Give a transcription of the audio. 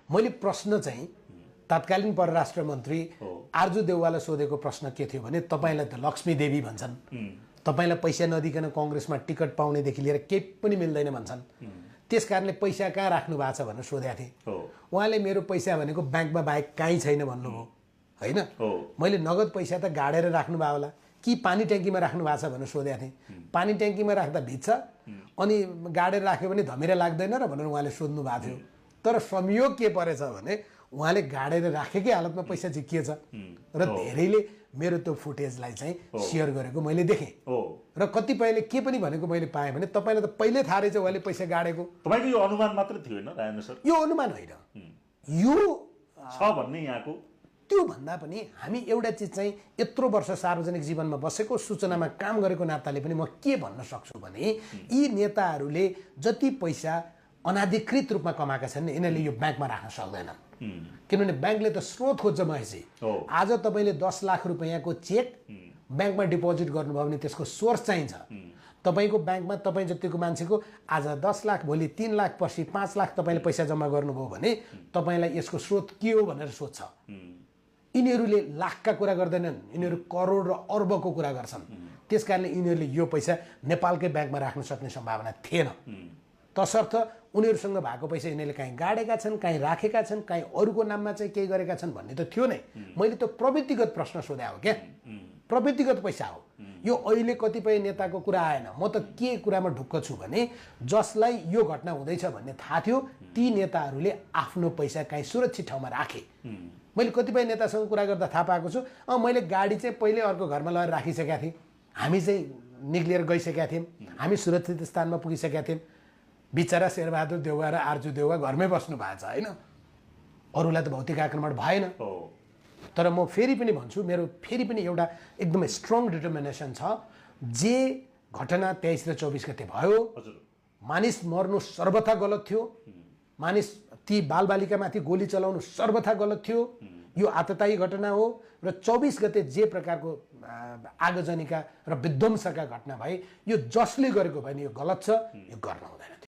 मैले प्रश्न चाहिँ तत्कालीन परराष्ट्र मन्त्री आर्जु देउवालाई सोधेको प्रश्न के थियो भने तपाईलाई त लक्ष्मी देवी भन्छन्, तपाईलाई पैसा नदिकन कांग्रेसमा टिकट पाउनेदेखि लिएर केही पनि मिल्दैन भन्छन्, त्यसकारणले पैसा कहाँ राख्नु भएको छ भनेर सोधेको थिएँ। उहाँले मेरो पैसा भनेको ब्याङ्कमा बाहेक कहीँ छैन भन्नुभयो होइन। मैले नगद पैसा त गाडेर राख्नु भयो होला कि पानी ट्याङ्कीमा राख्नु भएको छ भनेर सोधेको थिएँ। पानी ट्याङ्कीमा राख्दा भिज्छ अनि गाडेर राख्यो भने धमिरा लाग्दैन र भनेर उहाँले सोध्नु भएको थियो। तर संयोग के परेछ भने उहाँले गाडेर राखेकै हालतमा पैसा झिकिएछ र धेरैले मेरो त्यो फुटेजलाई चाहिँ सेयर गरेको मैले देखेँ र कतिपयले के पनि भनेको मैले पाएँ भने तपाईँलाई त पहिल्यै थाहा रहेछ उहाँले पैसा गाडेको। तपाईँको यो अनुमान मात्रै थियो होइन राजेन्द्र सर? यो अनुमान होइन, यो छ भन्ने यहाँको। त्यो भन्दा पनि हामी एउटा चिज चाहिँ यत्रो वर्ष सार्वजनिक जीवनमा बसेको सूचनामा काम गरेको नाताले पनि म के भन्न सक्छु भने यी नेताहरूले जति पैसा अनाधिकृत रूपमा कमाएका छन् यिनीहरूले यो ब्याङ्कमा राख्न सक्दैनन्, किनभने ब्याङ्कले त स्रोत खोज्छ महेशजी। आज तपाईँले 10 लाख रुपियाँको चेक ब्याङ्कमा डिपोजिट गर्नुभयो भने त्यसको सोर्स चाहिन्छ। तपाईँको ब्याङ्कमा तपाईँ जतिको मान्छेको आज 10 लाख, भोलि 3 लाख, पछि 5 लाख तपाईँले पैसा जम्मा गर्नुभयो भने तपाईँलाई यसको स्रोत के हो भनेर सोध्छ। यिनीहरूले लाखका कुरा गर्दैनन्, यिनीहरू करोड र अर्बको कुरा गर्छन्। त्यसकारणले यिनीहरूले यो पैसा नेपालकै ब्याङ्कमा राख्न सक्ने सम्भावना थिएन, तसर्थ उनीहरूसँग भएको पैसा यिनीहरूले काहीँ गाडेका छन्, काहीँ राखेका छन्, काहीँ अरूको नाममा चाहिँ केही गरेका छन् भन्ने त थियो नै। मैले त प्रवृत्तिगत प्रश्न सोधे हो क्या, प्रवृत्तिगत पैसा हो यो। अहिले कतिपय नेताको कुरा आएन। म त के कुरामा ढुक्क छु भने जसलाई यो घटना हुँदैछ भन्ने थाहा थियो ती नेताहरूले आफ्नो पैसा काहीँ सुरक्षित ठाउँमा राखे। मैले कतिपय नेतासँग कुरा गर्दा थाहा पाएको छु मैले गाडी चाहिँ पहिले अर्को घरमा लगेर राखिसकेका थिएँ, हामी चाहिँ निक्लिएर गइसकेका थियौँ, हामी सुरक्षित स्थानमा पुगिसकेका थियौँ। बिचरा शेरबहादुर देउवा र आर्जु देउवा घरमै बस्नु भएको छ होइन, अरूलाई त भौतिक आक्रमण भएन। तर म फेरि पनि भन्छु, मेरो फेरि पनि एउटा एकदमै स्ट्रङ डिटर्मिनेसन छ। जे घटना 23 र 24 गते भयो, मानिस मर्नु सर्वथा गलत थियो, मानिस ती बालबालिकामाथि गोली चलाउनु सर्वथा गलत थियो, यो आततायी घटना हो। र 24 गते जे प्रकारको आगजनीका र विध्वंसका घटना भए यो जसले गरेको भए नि यो गलत छ, यो गर्न हुँदैन।